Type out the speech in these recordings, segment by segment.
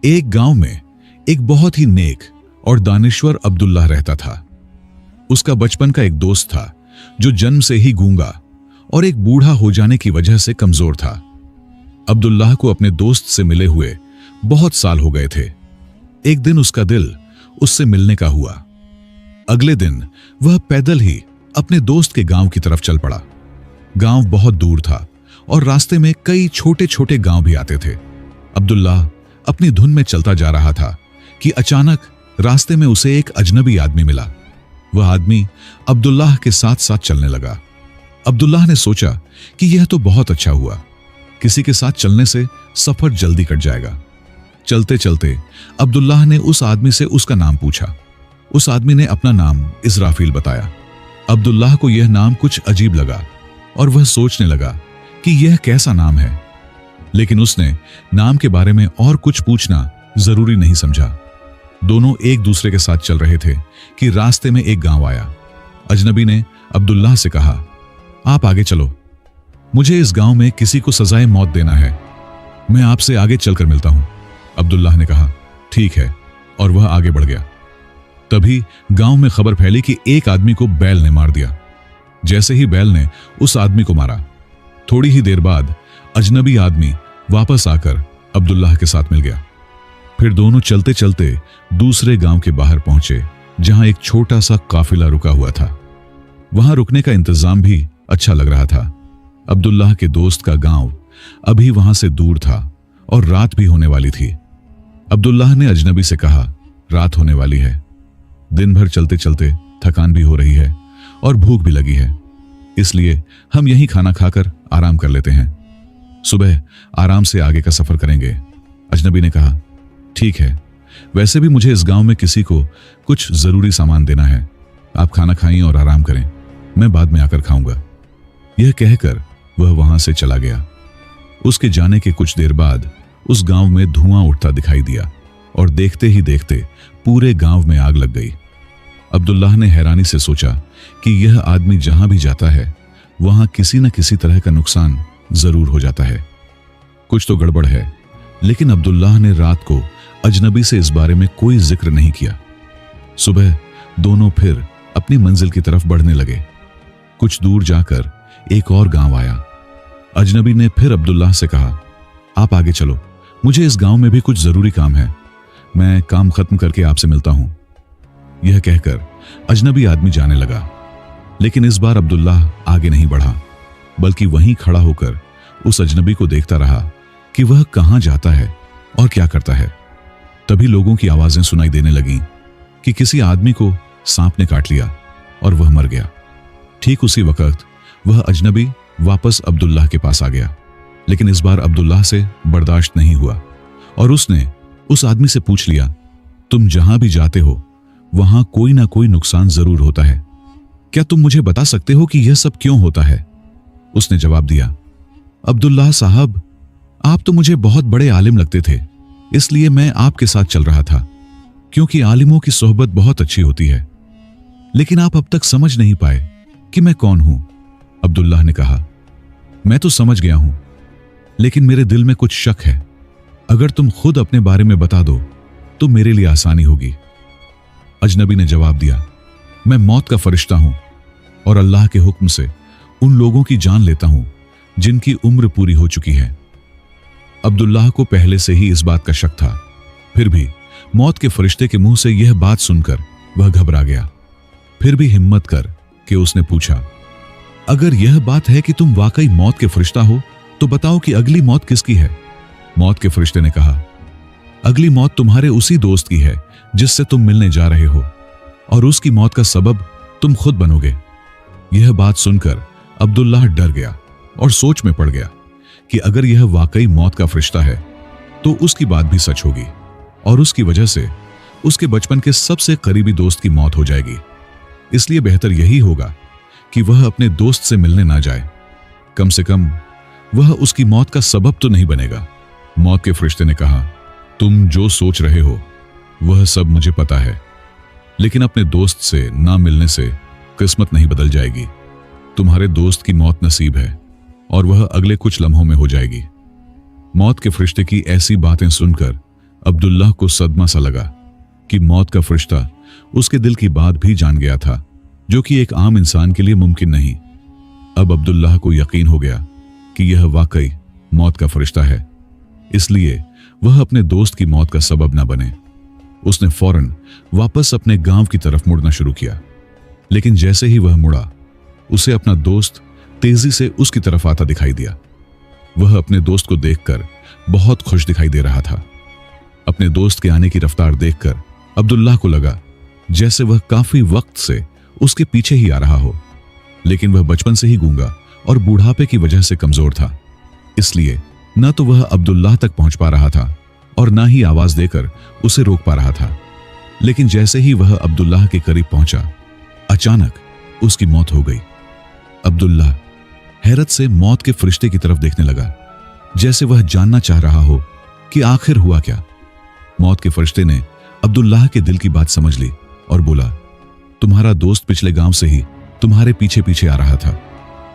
एक गांव में एक बहुत ही नेक और दानिश्वर अब्दुल्लाह रहता था। उसका बचपन का एक दोस्त था जो जन्म से ही गूंगा और एक बूढ़ा हो जाने की वजह से कमजोर था। अब्दुल्लाह को अपने दोस्त से मिले हुए बहुत साल हो गए थे। एक दिन उसका दिल उससे मिलने का हुआ। अगले दिन वह पैदल ही अपने दोस्त के गांव की तरफ चल पड़ा। गांव बहुत दूर था और रास्ते में कई छोटे छोटे गांव भी आते थे। अब्दुल्लाह अपनी धुन में चलता जा रहा था कि अचानक रास्ते में उसे एक अजनबी आदमी मिला। वह आदमी अब्दुल्लाह के साथ साथ चलने लगा। अब्दुल्लाह ने सोचा कि यह तो बहुत अच्छा हुआ, किसी के साथ चलने से सफर जल्दी कट जाएगा। चलते चलते अब्दुल्लाह ने उस आदमी से उसका नाम पूछा। उस आदमी ने अपना नाम इस्राफील बताया। अब्दुल्लाह को यह नाम कुछ अजीब लगा और वह सोचने लगा कि यह कैसा नाम है, लेकिन उसने नाम के बारे में और कुछ पूछना जरूरी नहीं समझा। दोनों एक दूसरे के साथ चल रहे थे कि रास्ते में एक गांव आया। अजनबी ने अब्दुल्लाह से कहा, आप आगे चलो, मुझे इस गांव में किसी को सजाए मौत देना है, मैं आपसे आगे चलकर मिलता हूं। अब्दुल्लाह ने कहा, ठीक है, और वह आगे बढ़ गया। तभी गांव में खबर फैली कि एक आदमी को बैल ने मार दिया। जैसे ही बैल ने उस आदमी को मारा, थोड़ी ही देर बाद अजनबी आदमी वापस आकर अब्दुल्लाह के साथ मिल गया। फिर दोनों चलते चलते दूसरे गांव के बाहर पहुंचे, जहां एक छोटा सा काफिला रुका हुआ था। वहां रुकने का इंतजाम भी अच्छा लग रहा था। अब्दुल्लाह के दोस्त का गांव अभी वहां से दूर था और रात भी होने वाली थी। अब्दुल्लाह ने अजनबी से कहा, रात होने वाली है, दिन भर चलते चलते थकान भी हो रही है और भूख भी लगी है, इसलिए हम यहीं खाना खाकर आराम कर लेते हैं, सुबह आराम से आगे का सफर करेंगे। अजनबी ने कहा, ठीक है, वैसे भी मुझे इस गांव में किसी को कुछ जरूरी सामान देना है, आप खाना खाएं और आराम करें, मैं बाद में आकर खाऊंगा। यह कहकर वह वहां से चला गया। उसके जाने के कुछ देर बाद उस गांव में धुआं उठता दिखाई दिया और देखते ही देखते पूरे गांव में आग लग गई। अब्दुल्लाह ने हैरानी से सोचा कि यह आदमी जहां भी जाता है वहां किसी न किसी तरह का नुकसान जरूर हो जाता है, कुछ तो गड़बड़ है। लेकिन अब्दुल्लाह ने रात को अजनबी से इस बारे में कोई जिक्र नहीं किया। सुबह दोनों फिर अपनी मंजिल की तरफ बढ़ने लगे। कुछ दूर जाकर एक और गांव आया। अजनबी ने फिर अब्दुल्लाह से कहा, आप आगे चलो, मुझे इस गांव में भी कुछ जरूरी काम है, मैं काम खत्म करके आपसे मिलता हूं। यह कहकर अजनबी आदमी जाने लगा। लेकिन इस बार अब्दुल्लाह आगे नहीं बढ़ा, बल्कि वहीं खड़ा होकर उस अजनबी को देखता रहा कि वह कहां जाता है और क्या करता है। तभी लोगों की आवाजें सुनाई देने लगीं कि किसी आदमी को सांप ने काट लिया और वह मर गया। ठीक उसी वक्त वह अजनबी वापस अब्दुल्लाह के पास आ गया, लेकिन इस बार अब्दुल्लाह से बर्दाश्त नहीं हुआ और उसने उस आदमी से पूछ लिया, तुम जहां भी जाते हो वहां कोई ना कोई नुकसान जरूर होता है, क्या तुम मुझे बता सकते हो कि यह सब क्यों होता है? उसने जवाब दिया, अब्दुल्लाह साहब, आप तो मुझे बहुत बड़े आलिम लगते थे, इसलिए मैं आपके साथ चल रहा था, क्योंकि आलिमों की सोहबत बहुत अच्छी होती है। लेकिन आप अब तक समझ नहीं पाए कि मैं कौन हूं। अब्दुल्लाह ने कहा, मैं तो समझ गया हूं, लेकिन मेरे दिल में कुछ शक है। अगर तुम खुद अपने बारे में बता दो तो मेरे लिए आसानी होगी। अजनबी ने जवाब दिया, मैं मौत का फरिश्ता हूं और अल्लाह के हुक्म से उन लोगों की जान लेता हूं जिनकी उम्र पूरी हो चुकी है। अब्दुल्लाह को पहले से ही इस बात का शक था, फिर भी मौत के फरिश्ते के मुंह से यह बात सुनकर वह घबरा गया। फिर भी हिम्मत कर के उसने पूछा, अगर यह बात है कि तुम वाकई मौत के फरिश्ता हो तो बताओ कि अगली मौत किसकी है? मौत के फरिश्ते ने कहा, अगली मौत तुम्हारे उसी दोस्त की है जिससे तुम मिलने जा रहे हो, और उसकी मौत का सबब तुम खुद बनोगे। यह बात सुनकर अब्दुल्लाह डर गया और सोच में पड़ गया कि अगर यह वाकई मौत का फरिश्ता है तो उसकी बात भी सच होगी और उसकी वजह से उसके बचपन के सबसे करीबी दोस्त की मौत हो जाएगी। इसलिए बेहतर यही होगा कि वह अपने दोस्त से मिलने ना जाए, कम से कम वह उसकी मौत का सबब तो नहीं बनेगा। मौत के फरिश्ते ने कहा, तुम जो सोच रहे हो वह सब मुझे पता है, लेकिन अपने दोस्त से ना मिलने से किस्मत नहीं बदल जाएगी। तुम्हारे दोस्त की मौत नसीब है और वह अगले कुछ लम्हों में हो जाएगी। मौत के फरिश्ते की ऐसी बातें सुनकर अब्दुल्लाह को सदमा सा लगा कि मौत का फरिश्ता उसके दिल की बात भी जान गया था, जो कि एक आम इंसान के लिए मुमकिन नहीं। अब अब्दुल्लाह को यकीन हो गया कि यह वाकई मौत का फरिश्ता है, इसलिए वह अपने दोस्त की मौत का सबब न बने। उसने फौरन वापस अपने गांव की तरफ मुड़ना शुरू किया, लेकिन जैसे ही वह मुड़ा, उसे अपना दोस्त तेजी से उसकी तरफ आता दिखाई दिया। वह अपने दोस्त को देखकर बहुत खुश दिखाई दे रहा था। अपने दोस्त के आने की रफ्तार देखकर अब्दुल्लाह को लगा जैसे वह काफी वक्त से उसके पीछे ही आ रहा हो, लेकिन वह बचपन से ही गूंगा और बूढ़ापे की वजह से कमजोर था, इसलिए न तो वह अब्दुल्लाह तक पहुंच पा रहा था और न ही आवाज देकर उसे रोक पा रहा था। लेकिन जैसे ही वह अब्दुल्लाह के करीब पहुंचा, अचानक उसकी मौत हो गई। अब्दुल्लाह हैरत से मौत के फरिश्ते की तरफ देखने लगा, जैसे वह जानना चाह रहा हो कि आखिर हुआ क्या। मौत के फरिश्ते ने अब्दुल्लाह के दिल की बात समझ ली और बोला, तुम्हारा दोस्त पिछले गांव से ही तुम्हारे पीछे पीछे आ रहा था,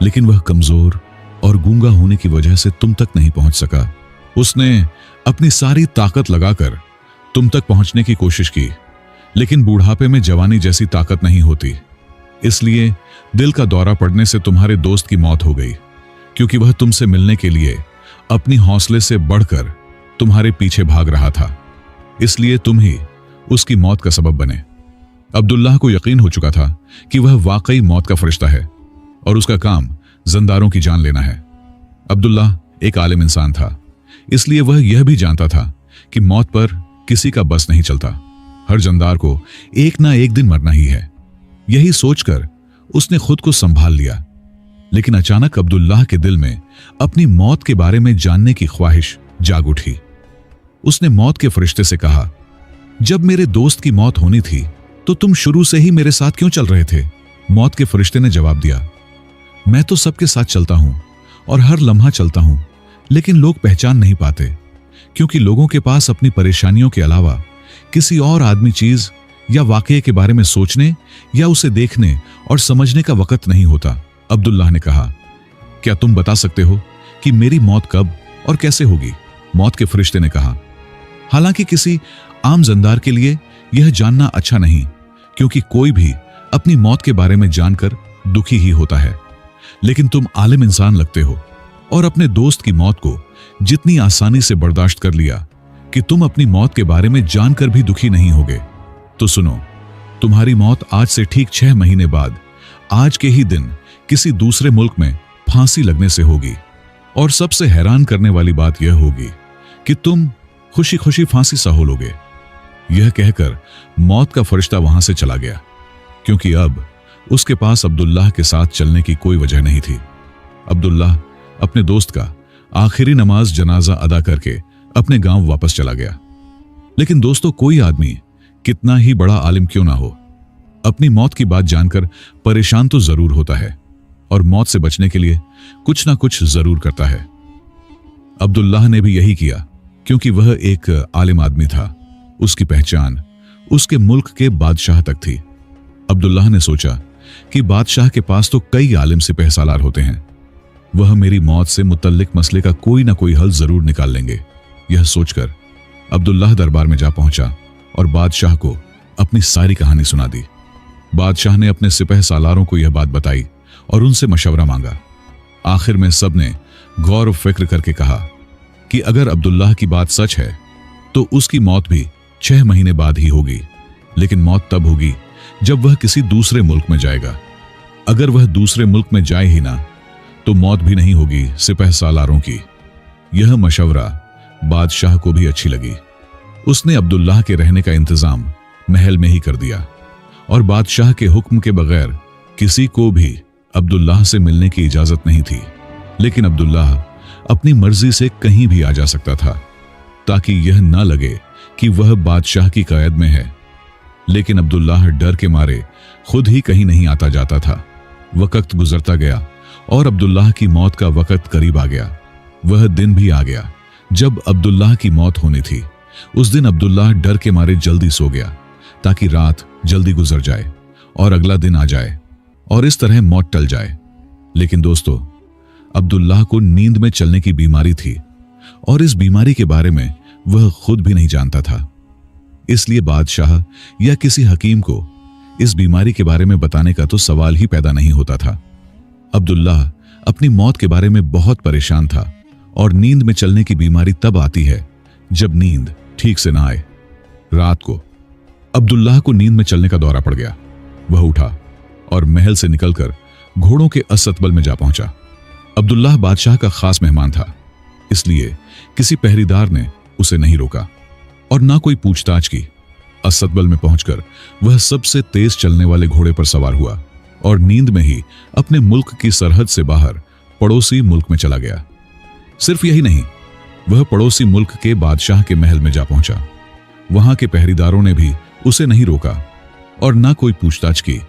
लेकिन वह कमजोर और गूंगा होने की वजह से तुम तक नहीं पहुंच सका। उसने अपनी सारी ताकत लगाकर तुम तक पहुंचने की कोशिश की, लेकिन बूढ़ापे में जवानी जैसी ताकत नहीं होती, इसलिए दिल का दौरा पड़ने से तुम्हारे दोस्त की मौत हो गई, क्योंकि वह तुमसे मिलने के लिए अपनी हौसले से बढ़कर तुम्हारे पीछे भाग रहा था, इसलिए तुम ही उसकी मौत का सबब बने। अब्दुल्लाह को यकीन हो चुका था कि वह वाकई मौत का फरिश्ता है और उसका काम जंदारों की जान लेना है। अब्दुल्लाह एक आलिम इंसान था, इसलिए वह यह भी जानता था कि मौत पर किसी का बस नहीं चलता, हर जंदार को एक ना एक दिन मरना ही है। यही सोचकर उसने खुद को संभाल लिया, लेकिन अचानक अब्दुल्लाह के दिल में अपनी मौत के बारे में जानने की ख्वाहिश जाग उठी। उसने मौत के फरिश्ते से कहा, जब मेरे दोस्त की मौत होनी थी तो तुम शुरू से ही मेरे साथ क्यों चल रहे थे? मौत के फरिश्ते ने जवाब दिया, मैं तो सबके साथ चलता हूं और हर लम्हा चलता हूं, लेकिन लोग पहचान नहीं पाते, क्योंकि लोगों के पास अपनी परेशानियों के अलावा किसी और आदमी, चीज या वाकये के बारे में सोचने या उसे देखने और समझने का वक्त नहीं होता। अब्दुल्लाह ने कहा, क्या तुम बता सकते हो कि मेरी मौत कब और कैसे होगी? मौत के फरिश्ते ने कहा, हालांकि किसी आम जंदार के लिए यह जानना अच्छा नहीं, क्योंकि कोई भी अपनी मौत के बारे में जानकर दुखी ही होता है, लेकिन तुम आलिम इंसान लगते हो और अपने दोस्त की मौत को जितनी आसानी से बर्दाश्त कर लिया कि तुम अपनी मौत के बारे में जानकर भी दुखी नहीं होगे। तो सुनो, तुम्हारी मौत आज से ठीक 6 महीने बाद आज के ही दिन किसी दूसरे मुल्क में फांसी लगने से होगी, और सबसे हैरान करने वाली बात यह होगी कि तुम खुशी खुशी फांसी सहो लोगे। यह कहकर मौत का फरिश्ता वहां से चला गया, क्योंकि अब उसके पास अब्दुल्लाह के साथ चलने की कोई वजह नहीं थी। अब्दुल्लाह अपने दोस्त का आखिरी नमाज जनाजा अदा करके अपने गांव वापस चला गया। लेकिन दोस्तों, कोई आदमी कितना ही बड़ा आलिम क्यों ना हो, अपनी मौत की बात जानकर परेशान तो जरूर होता है और मौत से बचने के लिए कुछ ना कुछ जरूर करता है। अब्दुल्लाह ने भी यही किया, क्योंकि वह एक आलिम आदमी था। उसकी पहचान उसके मुल्क के बादशाह तक थी। अब्दुल्लाह ने सोचा कि बादशाह के पास तो कई आलिम सिपह सालार होते हैं, वह मेरी मौत से मुतल्लिक मसले का कोई ना कोई हल जरूर निकाल लेंगे। यह सोचकर अब्दुल्लाह दरबार में जा पहुंचा और बादशाह को अपनी सारी कहानी सुना दी। बादशाह ने अपने सिपह सालारों को यह बात बताई और उनसे मशवरा मांगा। आखिर में सबने गौर फिक्र करके कहा कि अगर अब्दुल्लाह की बात सच है तो उसकी मौत भी 6 महीने बाद ही होगी, लेकिन मौत तब होगी जब वह किसी दूसरे मुल्क में जाएगा। अगर वह दूसरे मुल्क में जाए ही ना तो मौत भी नहीं होगी सिपह सालारों की। यह मशवरा बादशाह को भी अच्छी लगी। उसने अब्दुल्लाह के रहने का इंतजाम महल में ही कर दिया और बादशाह के हुक्म के बगैर किसी को भी अब्दुल्लाह से मिलने की इजाजत नहीं थी। लेकिन अब्दुल्लाह अपनी मर्जी से कहीं भी आ जा सकता था, ताकि यह न लगे कि वह बादशाह की क़ैद में है। लेकिन अब्दुल्लाह डर के मारे खुद ही कहीं नहीं आता जाता था। वक्त गुजरता गया और अब्दुल्लाह की मौत का वक्त करीब आ गया। वह दिन भी आ गया जब अब्दुल्लाह की मौत होनी थी। उस दिन अब्दुल्लाह डर के मारे जल्दी सो गया, ताकि रात जल्दी गुजर जाए और अगला दिन आ जाए और इस तरह मौत टल जाए। लेकिन दोस्तों, अब्दुल्लाह को नींद में चलने की बीमारी थी और इस बीमारी के बारे में वह खुद भी नहीं जानता था। इसलिए बादशाह या किसी हकीम को इस बीमारी के बारे में बताने का तो सवाल ही पैदा नहीं होता था। अब्दुल्लाह अपनी मौत के बारे में बहुत परेशान था और नींद में चलने की बीमारी तब आती है जब नींद ठीक से ना आए। रात को अब्दुल्लाह को नींद में चलने का दौरा पड़ गया। वह उठा और महल से निकलकर घोड़ों के असतबल में जा पहुंचा। अब्दुल्लाह बादशाह का खास मेहमान था, इसलिए किसी पहरेदार ने उसे नहीं रोका और ना कोई पूछताछ की। असतबल में पहुंचकर वह सबसे तेज चलने वाले घोड़े पर सवार हुआ और नींद में ही अपने मुल्क की सरहद से बाहर पड़ोसी मुल्क में चला गया। सिर्फ यही नहीं, वह पड़ोसी मुल्क के बादशाह के महल में जा पहुंचा। वहां के पहरेदारों ने भी उसे नहीं रोका और ना कोई पूछताछ की,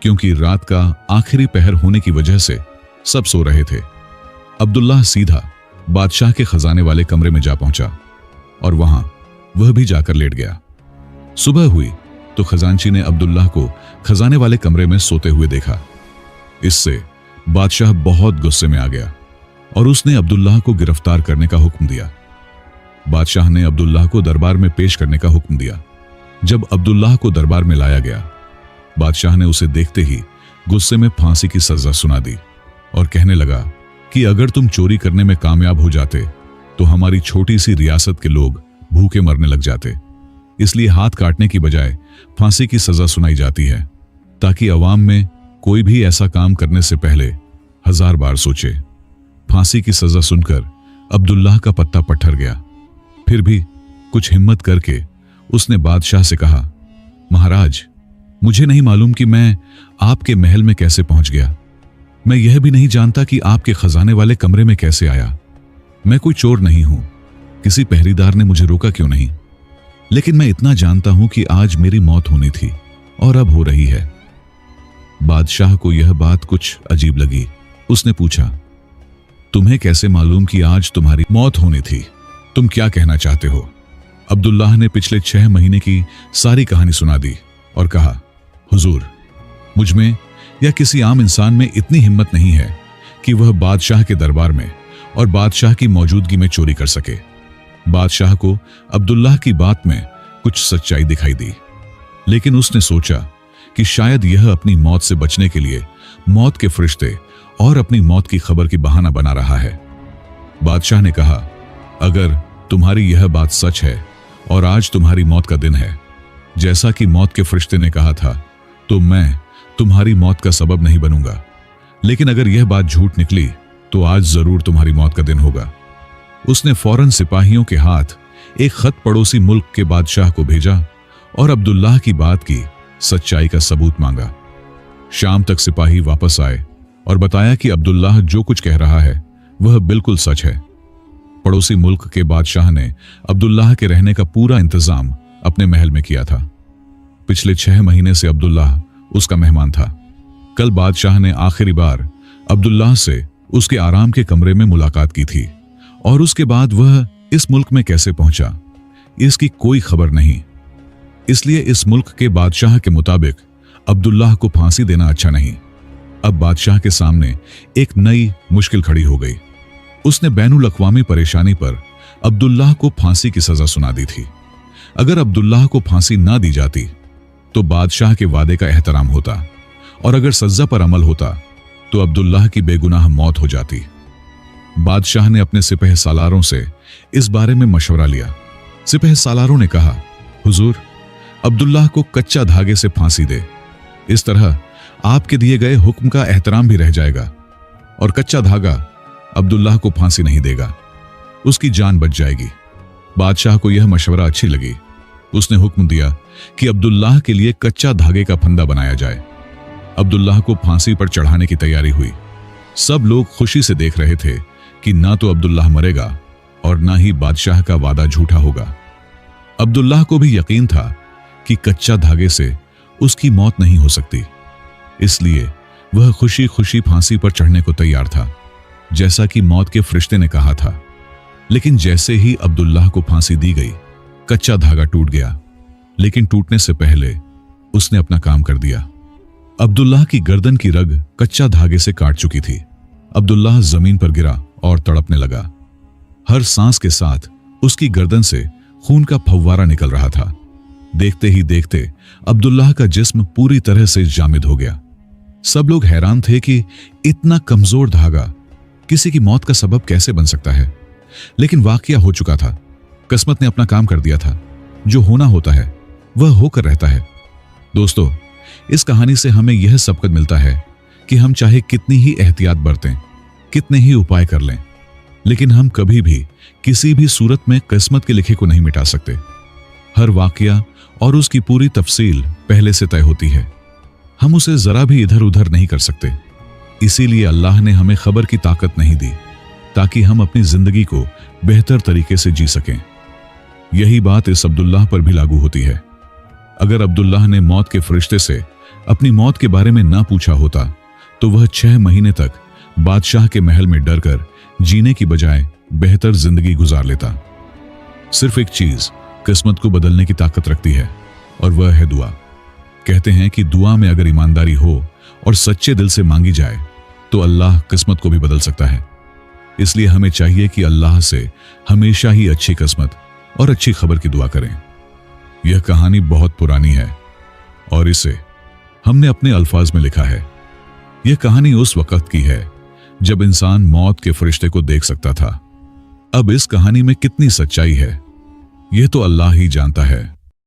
क्योंकि रात का आखिरी पहर होने की वजह से सब सो रहे थे। अब्दुल्लाह सीधा बादशाह के खजाने वाले कमरे में जा पहुंचा और वहां वह भी जाकर लेट गया। सुबह हुई तो खजांची ने अब्दुल्लाह को खजाने वाले कमरे में सोते हुए देखा। इससे बादशाह बहुत गुस्से में आ गया और उसने अब्दुल्लाह को गिरफ्तार करने का हुक्म दिया। बादशाह ने अब्दुल्लाह को दरबार में पेश करने का हुक्म दिया। जब अब्दुल्लाह को दरबार में लाया गया, बादशाह ने उसे देखते ही गुस्से में फांसी की सजा सुना दी और कहने लगा कि अगर तुम चोरी करने में कामयाब हो जाते तो हमारी छोटी सी रियासत के लोग भूखे मरने लग जाते। इसलिए हाथ काटने की बजाय फांसी की सजा सुनाई जाती है, ताकि अवाम में कोई भी ऐसा काम करने से पहले 1000 बार सोचे। फांसी की सजा सुनकर अब्दुल्लाह का पत्ता पत्थर गया। फिर भी कुछ हिम्मत करके उसने बादशाह से कहा, महाराज, मुझे नहीं मालूम कि मैं आपके महल में कैसे पहुंच गया। मैं यह भी नहीं जानता कि आपके खजाने वाले कमरे में कैसे आया। मैं कोई चोर नहीं हूं, किसी पहरेदार ने मुझे रोका क्यों नहीं। लेकिन मैं इतना जानता हूं कि आज मेरी मौत होनी थी और अब हो रही है। बादशाह को यह बात कुछ अजीब लगी। उसने पूछा, तुम्हें कैसे मालूम कि आज तुम्हारी मौत होनी थी? तुम क्या कहना चाहते हो? अब्दुल्लाह ने पिछले 6 महीने की सारी कहानी सुना दी और कहा, हुजूर, मुझ में या किसी आम इंसान में इतनी हिम्मत नहीं है कि वह बादशाह के दरबार में और बादशाह की मौजूदगी में चोरी कर सके। बादशाह को अब्दुल्लाह की बात में कुछ सच्चाई दिखाई दी, लेकिन उसने सोचा कि शायद यह अपनी मौत से बचने के लिए मौत के फरिश्ते और अपनी मौत की खबर की बहाना बना रहा है। बादशाह ने कहा, अगर तुम्हारी यह बात सच है और आज तुम्हारी मौत का दिन है, जैसा कि मौत के फरिश्ते ने कहा था, तो मैं तुम्हारी मौत का सबब नहीं बनूंगा। लेकिन अगर यह बात झूठ निकली तो आज जरूर तुम्हारी मौत का दिन होगा। उसने फौरन सिपाहियों के हाथ एक खत पड़ोसी मुल्क के बादशाह को भेजा और अब्दुल्लाह की बात की सच्चाई का सबूत मांगा। शाम तक सिपाही वापस आए और बताया कि अब्दुल्लाह जो कुछ कह रहा है वह बिल्कुल सच है। पड़ोसी मुल्क के बादशाह ने अब्दुल्लाह के रहने का पूरा इंतजाम अपने महल में किया था। पिछले 6 महीने से अब्दुल्लाह उसका मेहमान था। कल बादशाह ने आखिरी बार अब्दुल्लाह से उसके आराम के कमरे में मुलाकात की थी और उसके बाद वह इस मुल्क में कैसे पहुंचा, इसकी कोई खबर नहीं। इसलिए इस मुल्क के बादशाह के मुताबिक अब्दुल्लाह को फांसी देना अच्छा नहीं। अब बादशाह के सामने एक नई मुश्किल खड़ी हो गई। उसने बैनुल अक़वामी परेशानी पर अब्दुल्लाह को फांसी की सजा सुना दी थी। अगर अब्दुल्लाह को फांसी ना दी जाती तो बादशाह के वादे का एहतराम होता, और अगर सज्जा पर अमल होता तो अब्दुल्लाह की बेगुनाह मौत हो जाती। बादशाह ने अपने सिपह सालारों से इस बारे में मशवरा लिया। सिपह सालारों ने कहा, हुजूर, अब्दुल्लाह को कच्चा धागे से फांसी दे। इस तरह आपके दिए गए हुक्म का एहतराम भी रह जाएगा और कच्चा धागा अब्दुल्लाह को फांसी नहीं देगा, उसकी जान बच जाएगी। बादशाह को यह मशवरा अच्छी लगी। उसने हुक्म दिया कि अब्दुल्लाह के लिए कच्चा धागे का फंदा बनाया जाए। अब्दुल्लाह को फांसी पर चढ़ाने की तैयारी हुई। सब लोग खुशी से देख रहे थे कि ना तो अब्दुल्लाह मरेगा और ना ही बादशाह का वादा झूठा होगा। अब्दुल्लाह को भी यकीन था कि कच्चा धागे से उसकी मौत नहीं हो सकती, इसलिए वह खुशी खुशी फांसी पर चढ़ने को तैयार था, जैसा कि मौत के फरिश्ते ने कहा था। लेकिन जैसे ही अब्दुल्लाह को फांसी दी गई, कच्चा धागा टूट गया। लेकिन टूटने से पहले उसने अपना काम कर दिया। अब्दुल्लाह की गर्दन की रग कच्चा धागे से काट चुकी थी। अब्दुल्लाह जमीन पर गिरा और तड़पने लगा। हर सांस के साथ उसकी गर्दन से खून का फव्वारा निकल रहा था। देखते ही देखते अब्दुल्लाह का जिस्म पूरी तरह से जामिद हो गया। सब लोग हैरान थे कि इतना कमजोर धागा किसी की मौत का सबब कैसे बन सकता है। लेकिन वाकया हो चुका था। किस्मत ने अपना काम कर दिया था। जो होना होता है वह होकर रहता है। दोस्तों, इस कहानी से हमें यह सबक मिलता है कि हम चाहे कितनी ही एहतियात बरतें, कितने ही उपाय कर लें, लेकिन हम कभी भी किसी भी सूरत में किस्मत के लिखे को नहीं मिटा सकते। हर वाकया और उसकी पूरी तफसील पहले से तय होती है। हम उसे जरा भी इधर उधर नहीं कर सकते। इसीलिए अल्लाह ने हमें खबर की ताकत नहीं दी ताकि हम अपनी जिंदगी को बेहतर तरीके से जी सकें। यही बात इस अब्दुल्लाह पर भी लागू होती है। अगर अब्दुल्लाह ने मौत के फरिश्ते से अपनी मौत के बारे में ना पूछा होता तो वह 6 महीने तक बादशाह के महल में डरकर जीने की बजाय बेहतर जिंदगी गुजार लेता। सिर्फ एक चीज किस्मत को बदलने की ताकत रखती है और वह है दुआ। कहते हैं कि दुआ में अगर ईमानदारी हो और सच्चे दिल से मांगी जाए तो अल्लाह किस्मत को भी बदल सकता है। इसलिए हमें चाहिए कि अल्लाह से हमेशा ही अच्छी किस्मत और अच्छी खबर की दुआ करें। यह कहानी बहुत पुरानी है और इसे हमने अपने अल्फाज में लिखा है। यह कहानी उस वक्त की है जब इंसान मौत के फरिश्ते को देख सकता था। अब इस कहानी में कितनी सच्चाई है यह तो अल्लाह ही जानता है।